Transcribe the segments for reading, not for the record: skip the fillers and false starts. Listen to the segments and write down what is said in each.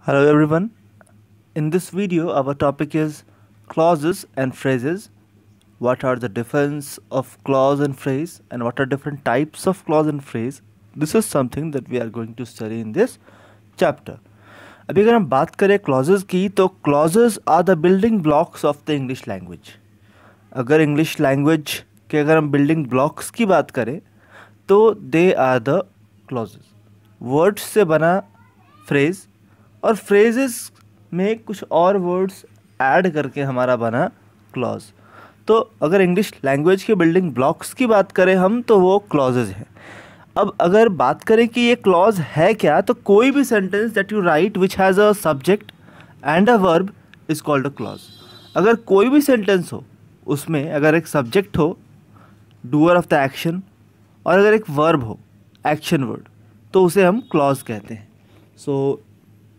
Hello everyone. In this video our topic is clauses and phrases. What are the difference of clause and phrase and what are different types of clause and phrase? This is something that we are going to study in this chapter. अभी अगर हम बात करें clauses की तो clauses are the building blocks of the English language. अगर English language के अगर हम building blocks की बात करें तो they are the clauses. Words से बना phrase और phrases में कुछ और वर्ड्स ऐड करके हमारा बना क्लॉज. तो अगर इंग्लिश लैंग्वेज के बिल्डिंग ब्लॉक्स की बात करें हम तो वो क्लॉजेज हैं. अब अगर बात करें कि ये क्लॉज है क्या, तो कोई भी sentence that you right which has a subject and a verb is called a clause. अगर कोई भी सेंटेंस हो उसमें अगर एक सब्जेक्ट हो डूअर ऑफ द एक्शन और अगर एक वर्ब हो एक्शन वर्ड तो उसे हम क्लॉज कहते हैं. सो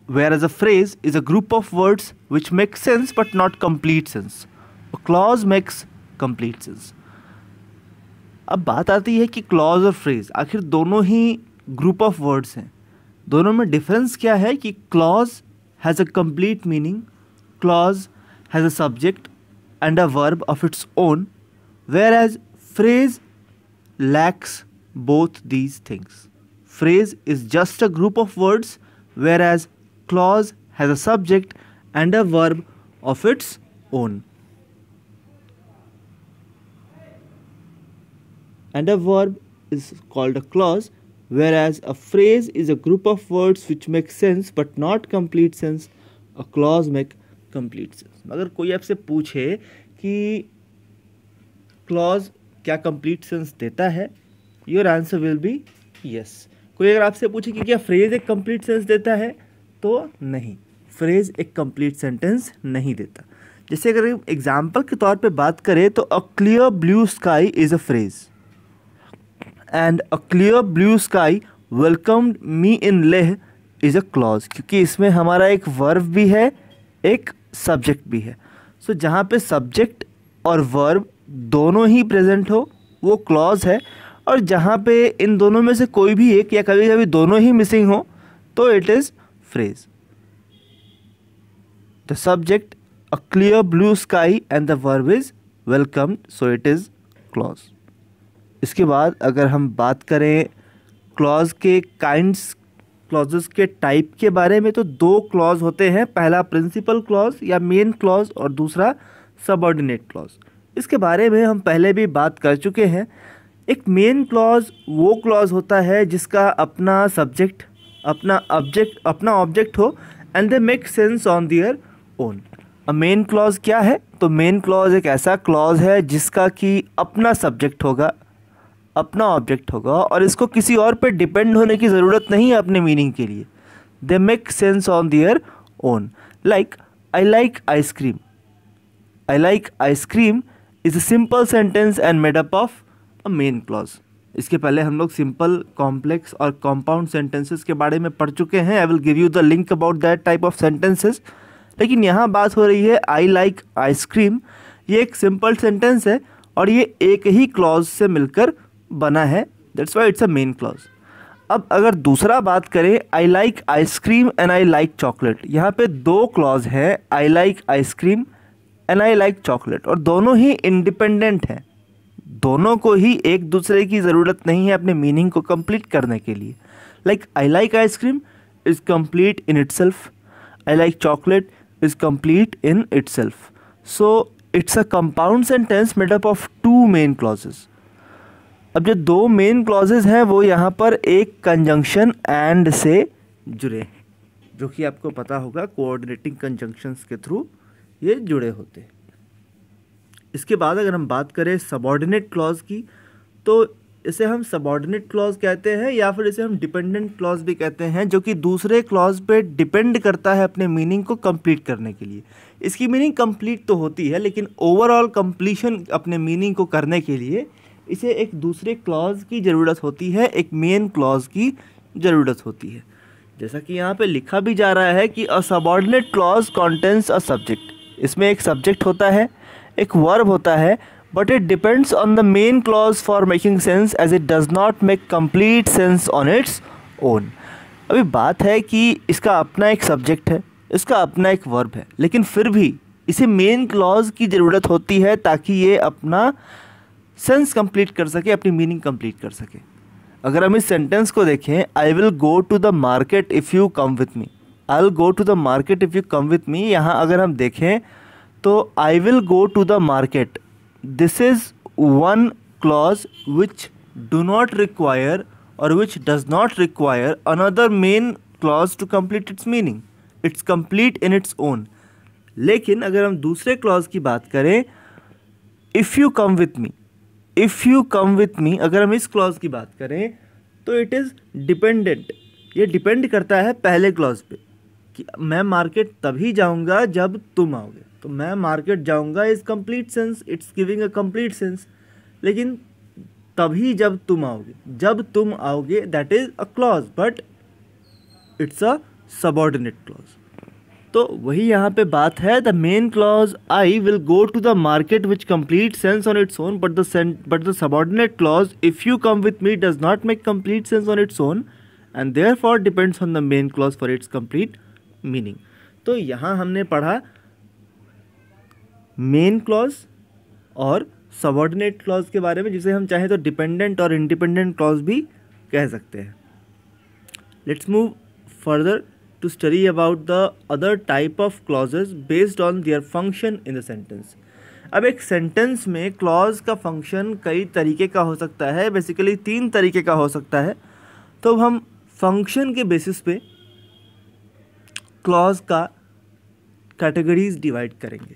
whereas a phrase is a group of words which make sense but not complete sense. A clause makes complete sense. अब बात आती है कि clause और phrase आखिर दोनों ही group of words हैं. दोनों में difference क्या है कि clause has a complete meaning, clause has a subject and a verb of its own, whereas phrase lacks both these things. Phrase is just a group of words, whereas clause has a subject and a verb of its own. And a verb is called a clause, whereas a phrase is a group of words which make sense but not complete sense. A clause make complete sense. अगर कोई आपसे पूछे कि clause क्या complete sense देता है, your answer will be yes. कोई अगर आपसे पूछे कि क्या phrase एक complete sense देता है, तो नहीं, फ्रेज एक कंप्लीट सेंटेंस नहीं देता. जैसे अगर एग्जाम्पल के तौर पे बात करें तो a clear blue sky is a phrase and a clear blue sky welcomed me in Leh is a clause, क्योंकि इसमें हमारा एक वर्ब भी है एक सब्जेक्ट भी है. सो जहाँ पे सब्जेक्ट और वर्ब दोनों ही प्रेजेंट हो वो क्लॉज है, और जहाँ पे इन दोनों में से कोई भी एक या कभी कभी दोनों ही मिसिंग हो तो it is phrase. The subject a clear blue sky and the verb is welcomed, so it is clause. इसके बाद अगर हम बात करें clause के kinds, clauses के type के बारे में, तो दो clause होते हैं. पहला principal clause या main clause और दूसरा subordinate clause. इसके बारे में हम पहले भी बात कर चुके हैं. एक main clause वो clause होता है जिसका अपना subject अपना ऑब्जेक्ट हो and they make sense on their own. A main clause क्या है? तो मेन क्लॉज एक ऐसा क्लॉज है जिसका कि अपना सब्जेक्ट होगा, अपना ऑब्जेक्ट होगा और इसको किसी और पे डिपेंड होने की ज़रूरत नहीं है अपने मीनिंग के लिए. They make sense on their own. Like I like ice cream. I like ice cream is a simple sentence and made up of a main clause. इसके पहले हम लोग सिंपल, कॉम्प्लेक्स और कंपाउंड सेंटेंसेस के बारे में पढ़ चुके हैं. I will give you the link about that type of sentences. लेकिन यहाँ बात हो रही है आई लाइक आइसक्रीम. ये एक सिंपल सेंटेंस है और ये एक ही क्लॉज से मिलकर बना है. That's why it's a main clause. अब अगर दूसरा बात करें आई like ice cream and I like chocolate, यहाँ पे दो क्लॉज हैं, आई like ice cream and I like chocolate, और दोनों ही इंडिपेंडेंट हैं. दोनों को ही एक दूसरे की ज़रूरत नहीं है अपने मीनिंग को कंप्लीट करने के लिए. Like I like ice cream is complete in itself, I like chocolate is complete in itself. So it's a compound sentence made up of two main clauses. अब जो दो मेन क्लॉजेज हैं वो यहाँ पर एक कंजंक्शन एंड से जुड़े हैं, जो कि आपको पता होगा कोऑर्डिनेटिंग कंजंक्शंस के थ्रू ये जुड़े होते हैं. इसके बाद अगर हम बात करें सबऑर्डिनेट क्लॉज की, तो इसे हम सबऑर्डिनेट क्लॉज कहते हैं या फिर इसे हम डिपेंडेंट क्लॉज भी कहते हैं, जो कि दूसरे क्लॉज पे डिपेंड करता है अपने मीनिंग को कंप्लीट करने के लिए. इसकी मीनिंग कंप्लीट तो होती है लेकिन ओवरऑल कंप्लीशन अपने मीनिंग को करने के लिए इसे एक दूसरे क्लॉज की ज़रूरत होती है, एक मेन क्लॉज की ज़रूरत होती है. जैसा कि यहाँ पे लिखा भी जा रहा है कि a subordinate clause contains a subject. इसमें एक सब्जेक्ट होता है, एक वर्ब होता है, but it depends on the main clause for making sense as it does not make complete sense on its own. अभी बात है कि इसका अपना एक सब्जेक्ट है, इसका अपना एक वर्ब है, लेकिन फिर भी इसे मेन क्लॉज की ज़रूरत होती है ताकि ये अपना सेंस कंप्लीट कर सके, अपनी मीनिंग कंप्लीट कर सके। अगर हम इस सेंटेंस को देखें, I will go to the market if you come with me, I will go to the market if you come with me, यहाँ अगर हम देखें तो I will go to the market, this is one clause which do not require और which does not require another main clause to complete its meaning, it's complete in its own. लेकिन अगर हम दूसरे क्लॉज की बात करें, if you come with me, if you come with मी, अगर हम इस क्लॉज की बात करें तो इट इज़ डिपेंडेंट, ये डिपेंड करता है पहले क्लॉज पे कि मैं मार्केट तभी जाऊंगा जब तुम आओगे। तो मैं मार्केट जाऊंगा is complete sense, it's giving a complete sense, लेकिन तभी जब तुम आओगे, जब तुम आओगे that is a clause but it's a subordinate clause. तो वही यहाँ पे बात है, the main clause I will go to the market which complete sense on its own but the subordinate clause if you come with me does not make complete sense on its own and therefore depends on the main clause for its complete meaning. तो यहाँ हमने पढ़ा main clause और subordinate clause के बारे में, जिसे हम चाहे तो डिपेंडेंट और इंडिपेंडेंट क्लॉज भी कह सकते हैं। Let's move further to study about the other type of clauses based on their function in the sentence। अब एक सेंटेंस में क्लॉज का फंक्शन कई तरीके का हो सकता है, बेसिकली 3 तरीके का हो सकता है। तो हम फंक्शन के बेसिस पे क्लॉज का कैटेगरीज डिवाइड करेंगे।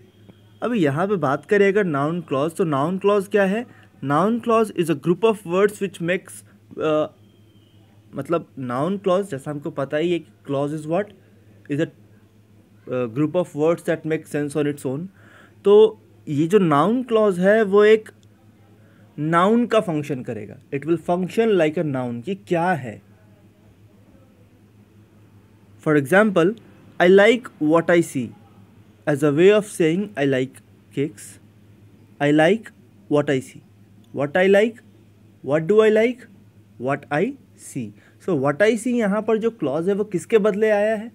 अभी यहाँ पे बात करें अगर नाउन क्लॉज, तो नाउन क्लॉज क्या है? Noun clause is a group of words which makes, मतलब नाउन क्लॉज जैसा हमको पता ही है कि clause is what, is a group of words that make sense on its own. तो ये जो नाउन क्लॉज है वो एक नाउन का फंक्शन करेगा, it will function like a noun कि क्या है। For example, I like what I see as a way of saying I like cakes. I like what I see, what I like, what do I like, what I see. So what I see यहाँ पर जो clause है वो किसके बदले आया है?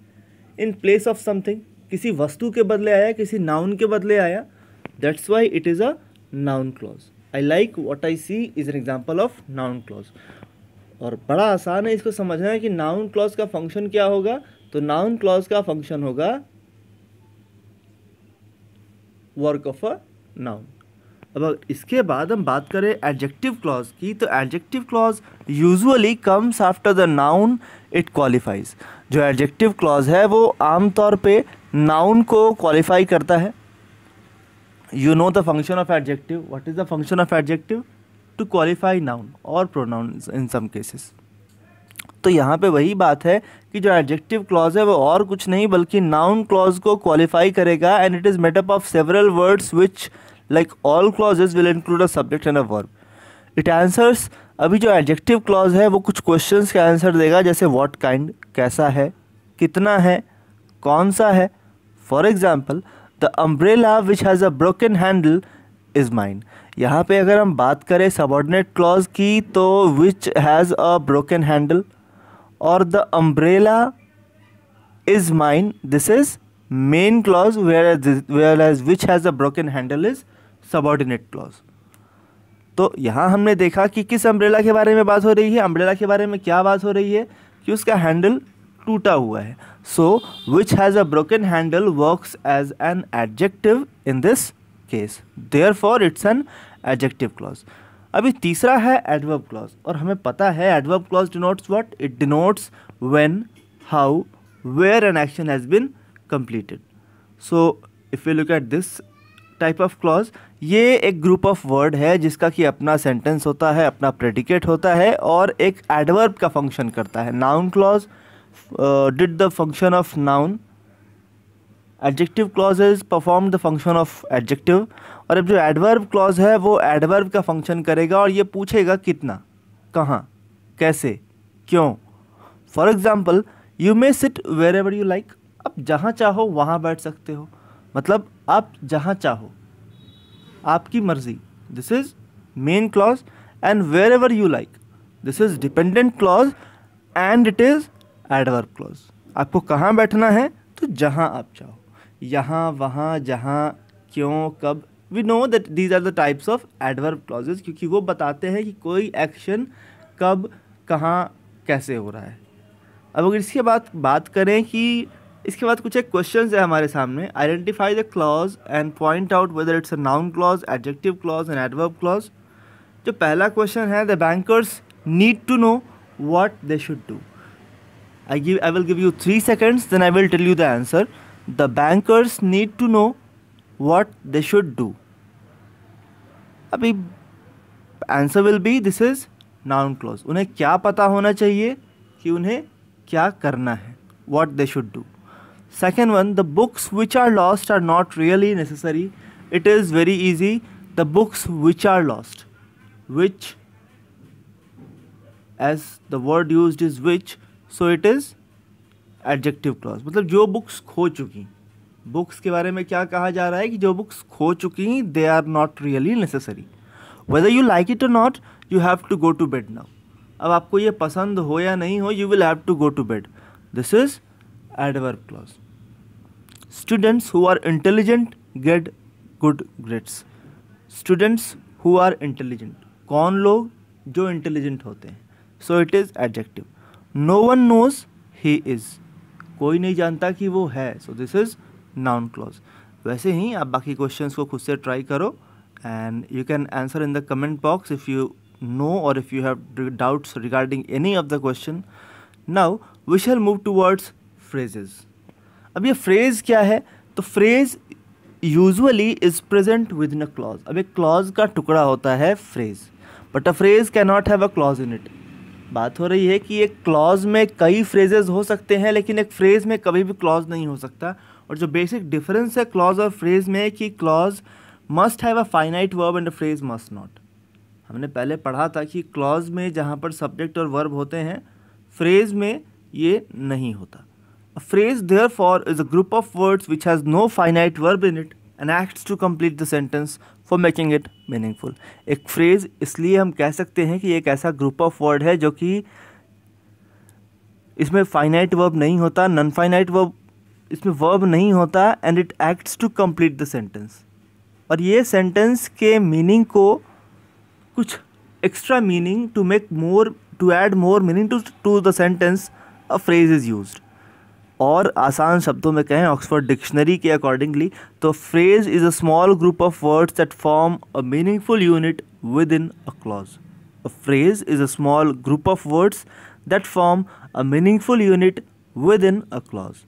In place of something, किसी वस्तु के बदले आया, किसी नाउन के बदले आया, that's why it is a noun clause. I like what I see is an example of noun clause. और बड़ा आसान है इसको समझना है कि नाउन क्लॉज का फंक्शन क्या होगा। तो नाउन क्लॉज का फंक्शन होगा वर्क ऑफ अ नाउन। अब इसके बाद हम बात करें एडजेक्टिव क्लॉज की, तो adjective clause usually comes after the noun it qualifies. जो एडजेक्टिव क्लॉज है वो आमतौर पे नाउन को क्वालिफाई करता है। You know the function of adjective, what is the function of adjective? To qualify noun और प्रोनाउन इन सम केसेस। तो यहाँ पे वही बात है कि जो एडजेक्टिव क्लॉज है वो और कुछ नहीं बल्कि नाउन क्लॉज को क्वालिफाई करेगा and it is made up of several words which like all clauses will include a subject and a verb. It answers, अभी जो adjective clause है वो कुछ questions का आंसर देगा, जैसे what kind, कैसा है, कितना है, कौन सा है। For example, the umbrella which has a broken handle is mine। यहाँ पे अगर हम बात करें subordinate clause की तो which has a broken handle और the umbrella is mine, this is main clause, whereas which has a broken handle is subordinate clause. तो यहाँ हमने देखा कि किस अम्ब्रेला के बारे में बात हो रही है। अम्ब्रेला के बारे में क्या बात हो रही है कि उसका हैंडल टूटा हुआ है। So which has a broken handle works as an adjective in this case, therefore it's an adjective clause. अभी तीसरा है एडवर्ब क्लॉज, और हमें पता है adverb clause denotes what? It denotes when, how, where an action has been completed. So if you look at this type of clause, ये एक group of word है जिसका कि अपना सेंटेंस होता है, अपना प्रेडिकेट होता है और एक एडवर्ब का फंक्शन करता है। Noun clause did the function of noun, adjective clauses perform the function of adjective, और अब जो एडवर्ब क्लॉज है वो एडवर्ब का फंक्शन करेगा और ये पूछेगा कितना, कहाँ, कैसे, क्यों। For example, you may sit wherever you like, आप जहाँ चाहो वहाँ बैठ सकते हो, मतलब आप जहाँ चाहो, आपकी मर्जी। This is main clause and wherever you like, this is dependent clause and it is adverb clause. आपको कहाँ बैठना है? तो जहाँ आप चाहो, यहाँ, वहाँ, जहाँ, क्यों, कब। We know that these are the types of adverb clauses, क्योंकि वो बताते हैं कि कोई एक्शन कब, कहाँ, कैसे हो रहा है। अब अगर इसके बाद बात करें कि इसके बाद कुछ एक क्वेश्चन है हमारे सामने। Identify the clause and point out whether it's a noun clause, adjective clause and adverb clause. जो पहला क्वेश्चन है, the bankers need to know what they should do. I will give you 3 seconds, then I will tell you the answer. The bankers need to know what they should do. अभी answer will be this is noun clause. उन्हें क्या पता होना चाहिए कि उन्हें क्या करना है, what they should do. Second one, the books which are lost are not really necessary. It is very easy. The books which are lost, which, as the word used is which, so it is adjective clause. मतलब जो books खो चुकी, books के बारे में क्या कहा जा रहा है कि जो बुक्स खो चुकी, they are not really necessary. Whether you like it और not, you have to go to bed now. अब आपको ये पसंद हो या नहीं हो, you will have to go to bed. This is adverb clause. Students who are intelligent get good grades. Students who are intelligent, कौन लोग? जो इंटेलिजेंट होते हैं। So it is adjective. No one knows he is, कोई नहीं जानता कि वो है। So this is noun clause. वैसे ही आप बाकी क्वेश्चंस को खुद से ट्राई करो and you can answer in the comment box if you know और if you have doubts regarding any of the question. Now we shall move towards phrases. अब ये फ्रेज क्या है? तो phrase usually is present within a clause. अब एक clause का टुकड़ा होता है phrase, but a phrase can not have a clause in it. बात हो रही है कि एक क्लॉज में कई फ्रेजेस हो सकते हैं, लेकिन एक फ्रेज में कभी भी क्लॉज नहीं हो सकता। और जो बेसिक डिफरेंस है क्लॉज और फ्रेज में कि clause must have a finite verb and a phrase must not. हमने पहले पढ़ा था कि क्लॉज में जहाँ पर सब्जेक्ट और वर्ब होते हैं, फ्रेज में ये नहीं होता। A phrase therefore is a group of words which has no finite verb in it and acts to complete the sentence for making it meaningful. एक फ्रेज इसलिए हम कह सकते हैं कि एक ऐसा ग्रुप ऑफ वर्ड है जो कि इसमें फाइनाइट वर्ब नहीं होता, नॉन फाइनाइट वर्ब, इसमें वर्ब नहीं होता, and it acts to complete the sentence. और ये सेंटेंस के मीनिंग को कुछ extra meaning to make more, to add more meaning to the sentence, a phrase is used. और आसान शब्दों में कहें ऑक्सफोर्ड डिक्शनरी के अकॉर्डिंगली, तो phrase is a small group of words that form a meaningful unit within a clause. A phrase is a small group of words that form a meaningful unit within a clause.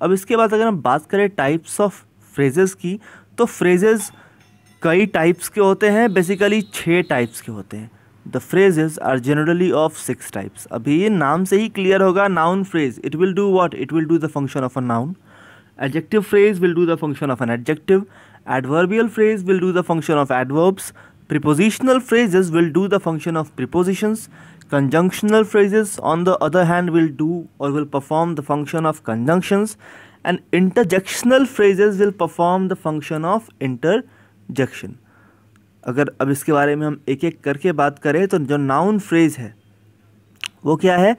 अब इसके बाद अगर हम बात करें types of phrases की, तो phrases कई टाइप्स के होते हैं, बेसिकली 6 टाइप्स के होते हैं। The phrases are generally of 6 types. अभी ये नाम से ही क्लियर होगा, noun phrase, it will do what? It will do the function of a noun. Adjective phrase will do the function of an adjective. Adverbial phrase will do the function of adverbs. Prepositional phrases will do the function of prepositions. Conjunctional phrases, on the other hand, will do or will perform the function of conjunctions. And interjectional phrases will perform the function of interjection. अगर अब इसके बारे में हम एक एक करके बात करें, तो जो नाउन फ्रेज है वो क्या है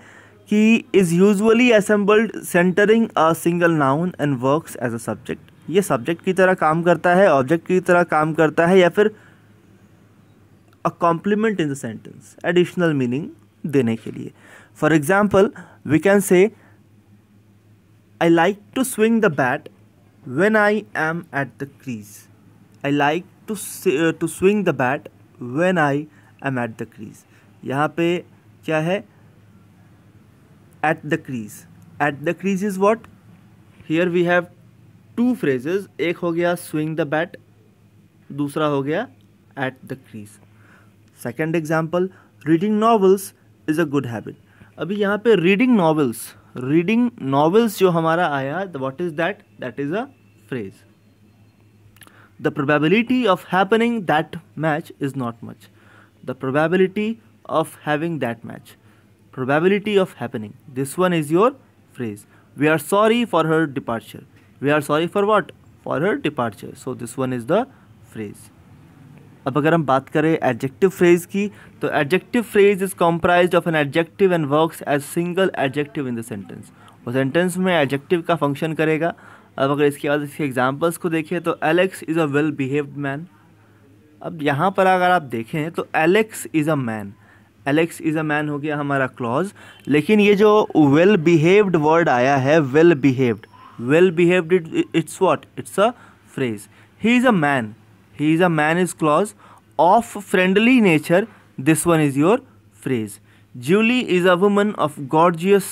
कि is usually assembled centering a single noun and works as a subject. ये सब्जेक्ट की तरह काम करता है, ऑब्जेक्ट की तरह काम करता है, या फिर a complement in the sentence, additional meaning देने के लिए। For example we can say I like to swing the bat when I am at the crease. I like to swing the bat when I am at the crease. यहाँ पे क्या है? at the crease. At the crease is what? Here we have 2 phrases. एक हो गया swing the bat, दूसरा हो गया at the crease. Second example, reading novels is a good habit. अभी यहाँ पे reading novels जो हमारा आया, what is that? That is a phrase. The probability of happening that match is not much. The probability of having that match. Probability of happening. This one is your phrase. We are sorry for her departure. We are sorry for what? For her departure. So this one is the phrase. अब अगर हम बात करें adjective phrase की, तो adjective phrase is comprised of an adjective and works as single adjective in the sentence. वो sentence में adjective का फंक्शन करेगा। अब अगर इसके बाद इसके एग्जांपल्स को देखें तो Alex is a well behaved man. अब यहाँ पर अगर आप देखें तो Alex is a man, Alex is a man हो गया हमारा क्लॉज, लेकिन ये जो वेल बिहेव्ड वर्ड आया है, well behaved it's what, it's a phrase. He is a man, he is a man is clause, of friendly nature, this one is your phrase. Julie is a woman of gorgeous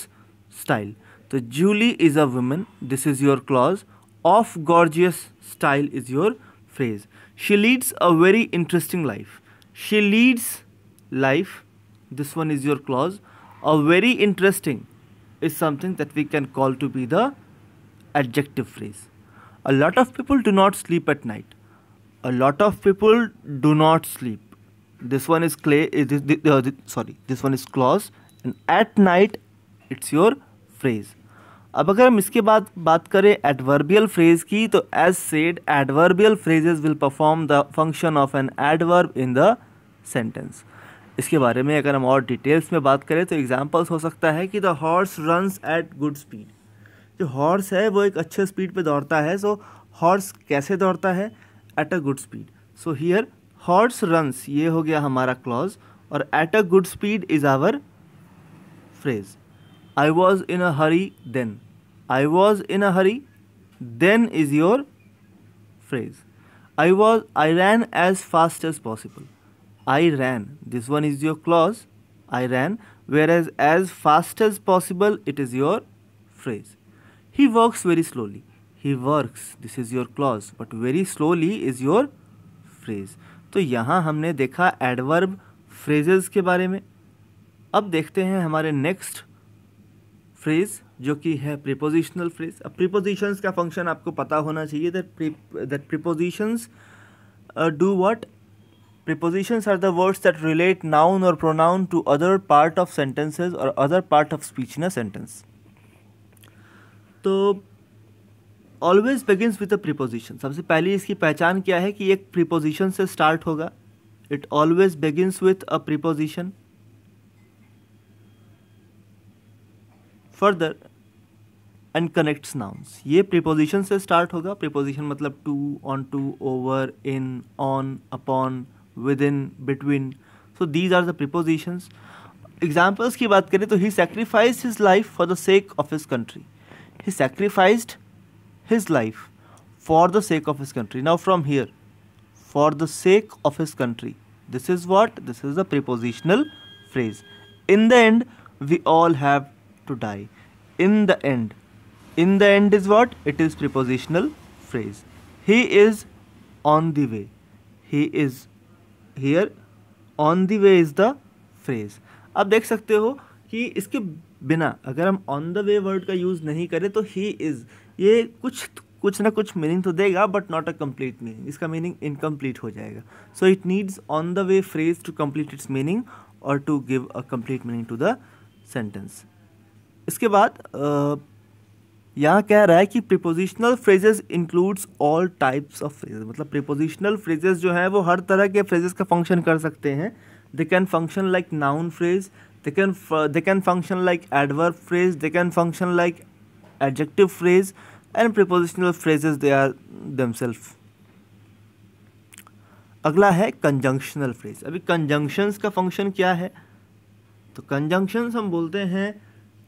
style, तो Julie is a woman, this is your clause, of gorgeous style is your phrase. She leads a very interesting life, she leads life, this one is your clause. A very interesting is something that we can call to be the adjective phrase. A lot of people do not sleep at night, a lot of people do not sleep, this one is this one is clause, and at night it's your phrase. अब अगर हम इसके बाद बात करें adverbial phrase की, तो as said adverbial phrases will perform the function of an adverb in the sentence. इसके बारे में अगर हम और डिटेल्स में बात करें तो एग्जांपल्स हो सकता है कि the horse runs at good speed. जो हॉर्स है वो एक अच्छे स्पीड पे दौड़ता है, सो हॉर्स कैसे दौड़ता है, at a good speed. So here horse runs ये हो गया हमारा क्लॉज, और at a good speed is our phrase. I was in a hurry then, I was in a hurry then is your phrase. I ran as fast as possible, I ran, this one is your clause, I ran, where as fast as possible it is your phrase. He works very slowly, he works, this is your clause, but very slowly is your phrase. तो यहाँ हमने देखा adverb phrases के बारे में। अब देखते हैं हमारे नेक्स्ट फ्रेज जो कि है प्रीपोजिशनल फ्रेज। अब प्रीपोजिशंस का फंक्शन आपको पता होना चाहिए, that prepositions do what, prepositions are the words that relate noun और pronoun to other part of sentences और other part of speech in a sentence. तो always begins with a preposition, सबसे पहले इसकी पहचान क्या है कि एक प्रीपोजिशन से स्टार्ट होगा। It always begins with a preposition. Further and connects nouns, ये प्रीपोजिशन से स्टार्ट होगा। प्रीपोजिशन मतलब to, on to, over, in, on, upon, within, between, so these are the prepositions. Examples की बात करें तो he sacrificed his life for the sake of his country, he sacrificed his life for the sake of his country. Now from here, for the sake of his country, this is what, this is the prepositional phrase. In the end we all have to die, in the end is what, it is prepositional phrase. He is on the way, he is here, on the way is the phrase. अब देख सकते हो कि इसके बिना अगर हम on the way word का यूज़ नहीं करें तो ही इज़, ये कुछ ना कुछ मीनिंग तो देगा but not a complete meaning, इसका मीनिंग इनकम्प्लीट हो जाएगा। So it needs on the way phrase to complete its meaning और to give a complete meaning to the sentence. इसके बाद यहाँ कह रहा है कि prepositional phrases includes all types of phrases, मतलब प्रीपोजिशनल फ्रेजेस जो है वो हर तरह के फ्रेजेस का फंक्शन कर सकते हैं। They can function like noun phrase, they can function like adverb phrase, they can function like adjective phrase, and prepositional phrases they are themselves. अगला है conjunctional phrase। अभी conjunctions का फंक्शन क्या है, तो conjunctions हम बोलते हैं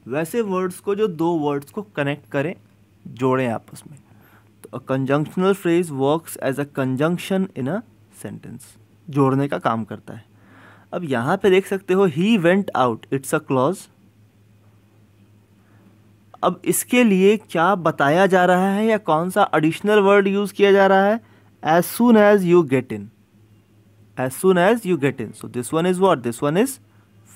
वैसे वर्ड्स को जो दो वर्ड्स को कनेक्ट करें, जोड़ें आपस में। तो a conjunctional phrase works as a conjunction in a sentence, जोड़ने का काम करता है। अब यहाँ पे देख सकते हो he went out, it's a clause. अब इसके लिए क्या बताया जा रहा है या कौन सा एडिशनल वर्ड यूज़ किया जा रहा है, as soon as you get in, as soon as you get in. So this one is what, this one is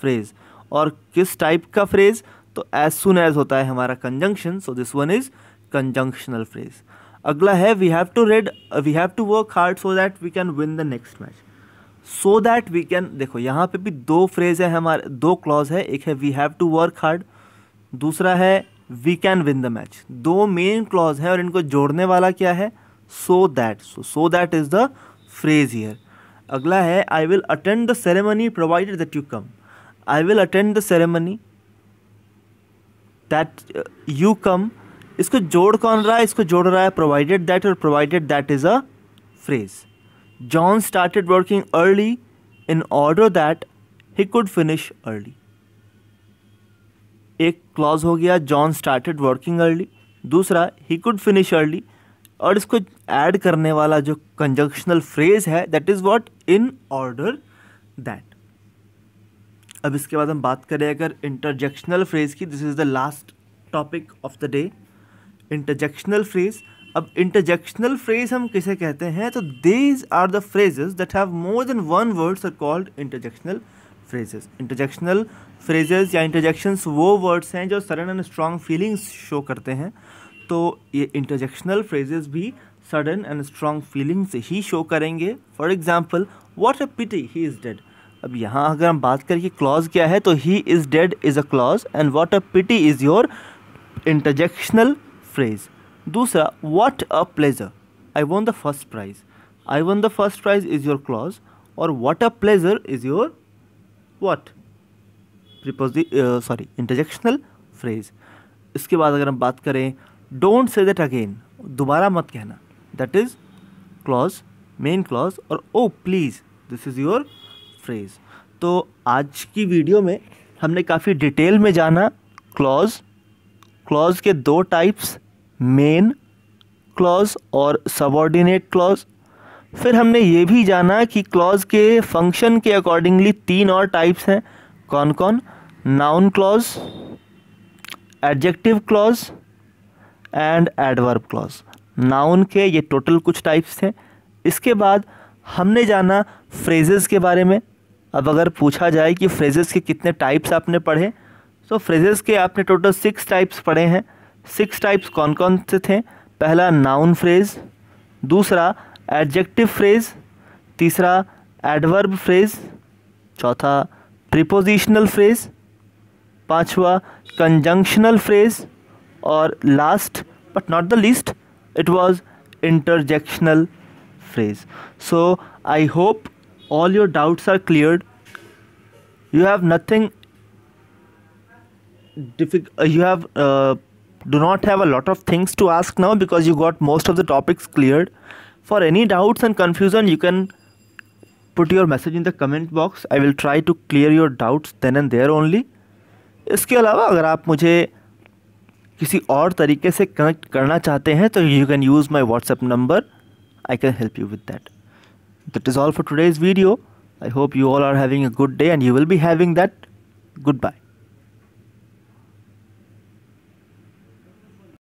phrase. और किस टाइप का फ्रेज, तो एज सुन एज होता है हमारा conjunction, so this one is conjunctional phrase. अगला है we have to work hard so that we can win the next match. So that we can, देखो यहाँ पे भी दो फ्रेज है हमारे, दो क्लॉज है, एक है we have to work hard, दूसरा है we can win the match. दो मेन क्लॉज हैं और इनको जोड़ने वाला क्या है, so that. So that is the phrase here. अगला है I will attend the ceremony provided that you come. I will attend the ceremony that you come. इसको जोड़ कौन रहा है? इसको जोड़ रहा है प्रोवाइडेड दैट, और provided that is a phrase. John started working early in order that he could finish early. एक क्लॉज हो गया जॉन स्टार्टेड वर्किंग अर्ली, दूसरा ही कुड फिनिश अर्ली, और इसको ऐड करने वाला जो कंजंक्शनल फ्रेज है that is what? In order that. अब इसके बाद हम बात करें अगर इंटरजेक्शनल फ्रेज की। This is the last topic of the day, interjectional phrase. अब इंटरजेक्शनल फ्रेज हम किसे कहते हैं? तो these are the phrases that have more than one words are called interjectional phrases. Interjectional phrases या इंटरजेक्शंस वो words हैं जो sudden and strong feelings show करते हैं। तो ये इंटरजेक्शनल फ्रेजेस भी सडन एंड स्ट्रॉन्ग फीलिंग्स ही शो करेंगे। For example, what a pity he is dead. अब यहाँ अगर हम बात करें कि क्लॉज क्या है, तो he is dead is a clause and what a pity is your interjectional phrase. दूसरा, what a pleasure, I won the first prize. I won the first prize is your clause, और what a pleasure is your what? Interjectional phrase. इसके बाद अगर हम बात करें, don't say that again, दोबारा मत कहना, that is clause, main clause, और oh please, this is your phrase. तो आज की वीडियो में हमने काफ़ी डिटेल में जाना क्लॉज के दो टाइप्स, मेन क्लॉज और सबऑर्डिनेट क्लॉज। फिर हमने ये भी जाना कि क्लॉज के फंक्शन के अकॉर्डिंगली तीन और टाइप्स हैं। कौन कौन? Noun clause, adjective clause and adverb clause. Noun के ये टोटल कुछ टाइप्स हैं। इसके बाद हमने जाना फ्रेजेस के बारे में। अब अगर पूछा जाए कि फ्रेजेस के कितने टाइप्स आपने पढ़े, तो फ्रेजेस के आपने टोटल 6 टाइप्स पढ़े हैं। 6 टाइप्स कौन कौन से थे? पहला नाउन फ्रेज, दूसरा एडजेक्टिव फ्रेज, तीसरा एडवर्ब फ्रेज, चौथा प्रीपोजिशनल फ्रेज, पांचवा कंजंक्शनल फ्रेज, और last but not the least it was interjectional phrase. So I hope all your doubts are cleared. You have nothing do not have a lot of things to ask now because you got most of the topics cleared. For any doubts and confusion, you can put your message in the comment box. I will try to clear your doubts then and there only. इसके अलावा अगर आप मुझे किसी और तरीके से connect करना चाहते हैं तो you can use my WhatsApp number. I can help you with that. That is all for today's video. I hope you all are having a good day and you will be having that. Goodbye.